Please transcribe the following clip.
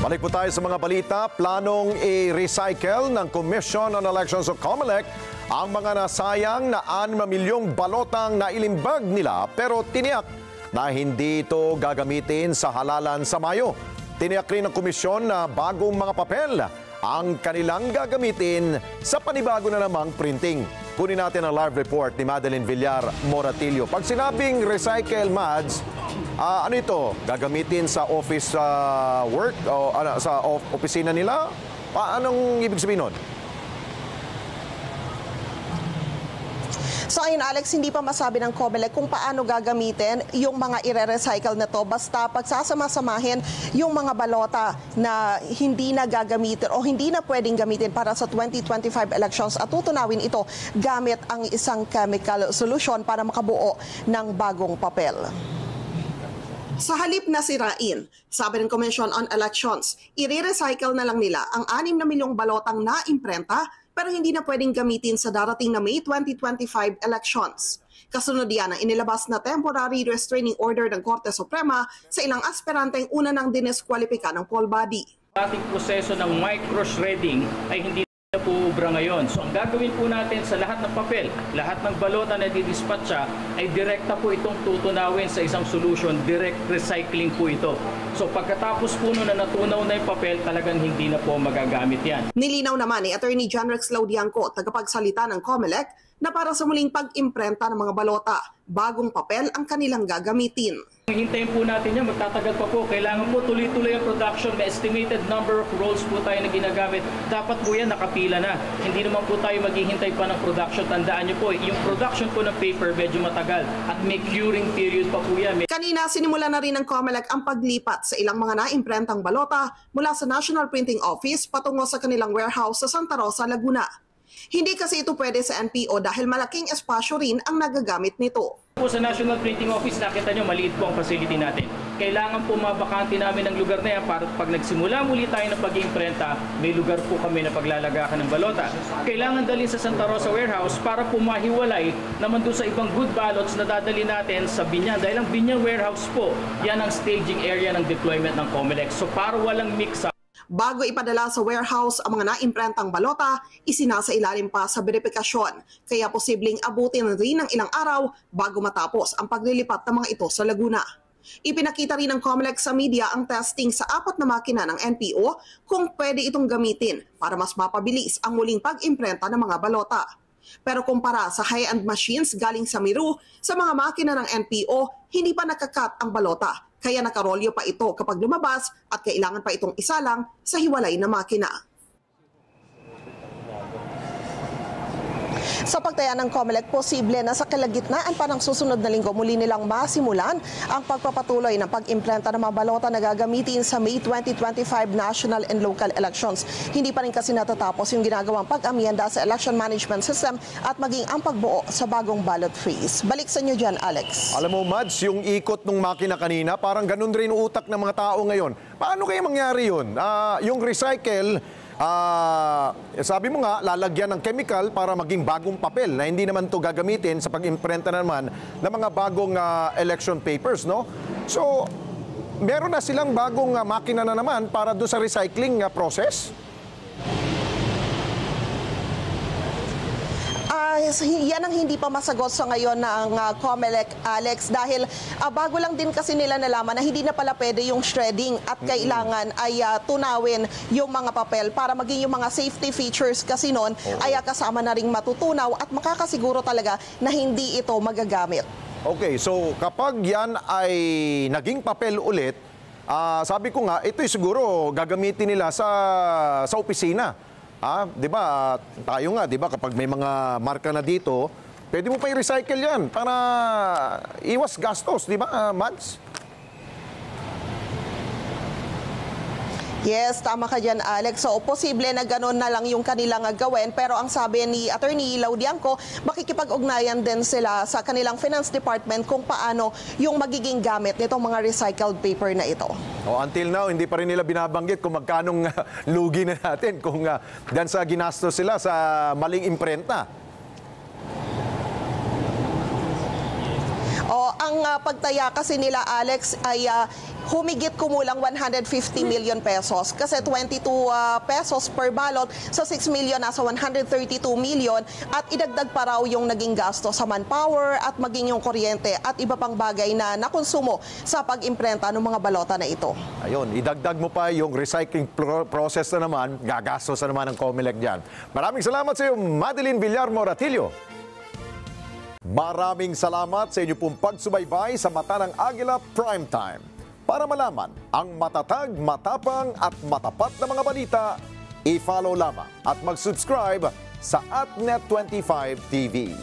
Balik po tayo sa mga balita. Planong i-recycle ng Commission on Elections o COMELEC ang mga nasayang na 6 milyong balotang nailimbag nila pero tiniyak na hindi ito gagamitin sa halalan sa Mayo. Tiniyak rin ng komisyon na bagong mga papel ang kanilang gagamitin sa panibago na namang printing. Kunin natin ang live report ni Madeline Villar Moratillo. Pag sinabing recycle, Mads, ano ito? Gagamitin sa office work o sa opisina nila? Anong ibig sabihin nun? So ayun Alex, hindi pa masabi ng COMELEC kung paano gagamitin yung mga ire-recycle na to. Basta pagsasama-samahin yung mga balota na hindi na gagamitin o hindi na pwedeng gamitin para sa 2025 elections at tutunawin ito gamit ang isang chemical solution para makabuo ng bagong papel. Sa halip na sirain, sabi ng Commission on Elections, i-recycle na lang nila ang 6 na milyong balotang na-imprenta pero hindi na pwedeng gamitin sa darating na May 2025 elections. Kasunod yan ang inilabas na temporary restraining order ng Korte Suprema sa ilang aspiranteng una nang dineskwalipika ng poll body. Ating proseso ng micro-shredding ay hindi na po ubra ngayon. So ang gagawin po natin sa lahat ng papel, lahat ng balota na didispatcha ay direkta po itong tutunawin sa isang solution, direct recycling po ito. So pagkatapos po na natunaw na yung papel, talagang hindi na po magagamit yan. Nilinaw naman ni Attorney John Rex Laudianco, tagapagsalita ng COMELEC, na para sa muling pag-imprenta ng mga balota, bagong papel ang kanilang gagamitin. Hintayin po natin yan, magtatagal pa po. Kailangan po tuloy-tuloy ang production. May estimated number of rolls po tayo na ginagamit. Dapat po yan nakapila na. Hindi naman po tayo maghihintay pa ng production. Tandaan nyo po, yung production po ng paper medyo matagal at may curing period pa po yan. Kanina sinimula na rin ng COMELEC ang paglipat sa ilang mga naimprentang balota mula sa National Printing Office patungo sa kanilang warehouse sa Santa Rosa, Laguna. Hindi kasi ito pwede sa NPO dahil malaking espasyo rin ang nagagamit nito. Po sa National Printing Office, nakita nyo maliit po ang facility natin. Kailangan po mabakante namin ang lugar na yan para pag nagsimula muli tayo ng pag-iimprenta, may lugar po kami na paglalagakan ng balota. Kailangan dalhin sa Santa Rosa warehouse para po mahiwalay naman doon sa ibang good ballots na dadali natin sa Biñan. Dahil ang Biñan warehouse po, yan ang staging area ng deployment ng COMELEC. So para walang mix-up. Bago ipadala sa warehouse ang mga naimprentang balota, isinasailalim pa sa beripikasyon. Kaya posibleng abutin rin ng ilang araw bago matapos ang paglilipat ng mga ito sa Laguna. Ipinakita rin ng COMELEC sa media ang testing sa 4 na makina ng NPO kung pwede itong gamitin para mas mapabilis ang muling pag-imprenta ng mga balota. Pero kumpara sa high-end machines galing sa Miru, sa mga makina ng NPO, hindi pa nakakat ang balota. Kaya nakarolyo pa ito kapag lumabas at kailangan pa itong isalang sa hiwalay na makina. Sa pagtaya ng COMELEC, posible na sa kalagitnaan pa ng susunod na linggo muli nilang masimulan ang pagpapatuloy ng pag-imprenta ng mga balota na gagamitin sa May 2025 national and local elections. Hindi pa rin kasi natatapos yung ginagawang pag-amyenda sa election management system at maging ang pagbuo sa bagong ballot freeze. Balik sa inyo dyan, Alex. Alam mo, Mads, yung ikot ng makina kanina, parang ganun rin utak ng mga tao ngayon. Paano kaya mangyari yun? Yung recycle, sabi mo nga, lalagyan ng chemical para maging bagong papel na hindi naman to gagamitin sa pag-imprenta naman ng mga bagong election papers, no? So, meron na silang bagong makina na naman para doon sa recycling process? Yan ang hindi pa masagot sa ngayon ng COMELEC, Alex, dahil bago lang din kasi nila nalaman na hindi na pala pwede yung shredding at kailangan ay tunawin yung mga papel para maging yung mga safety features kasi noon ay kasama na ring matutunaw at makakasiguro talaga na hindi ito magagamit. Okay, so kapag yan ay naging papel ulit, sabi ko nga, ito'y siguro gagamitin nila sa opisina. 'Di ba? Tayo nga, 'di ba, kapag may mga marka na dito, pwede mo pa i-recycle 'yan para iwas gastos, 'di ba, Mads? Yes, tama ka dyan, Alex. So, posible na gano'n na lang yung kanilang gawin. Pero ang sabi ni Attorney Laudianco, makikipag-ugnayan din sila sa kanilang Finance Department kung paano yung magiging gamit nitong mga recycled paper na ito. Until now, hindi pa rin nila binabanggit kung magkanong lugi na natin kung dyan sa ginastos sila sa maling imprenta. Ang pagtaya kasi nila, Alex, ay humigit kumulang 150 million pesos. Kasi 22 pesos per balot sa 6 million, nasa 132 million. At idagdag pa raw yung naging gasto sa manpower at maging yung kuryente at iba pang bagay na nakonsumo sa pag-imprenta ng mga balota na ito. Ayun, idagdag mo pa yung recycling process na naman, gagastos na naman ng COMELEC dyan. Maraming salamat sa iyo, Madeline Villar Moratillo. Maraming salamat sa inyo pong pagsubaybay sa Mata ng Agila Primetime. Para malaman ang matatag, matapang at matapat na mga balita, i-follow lamang at mag-subscribe sa @net25 TV.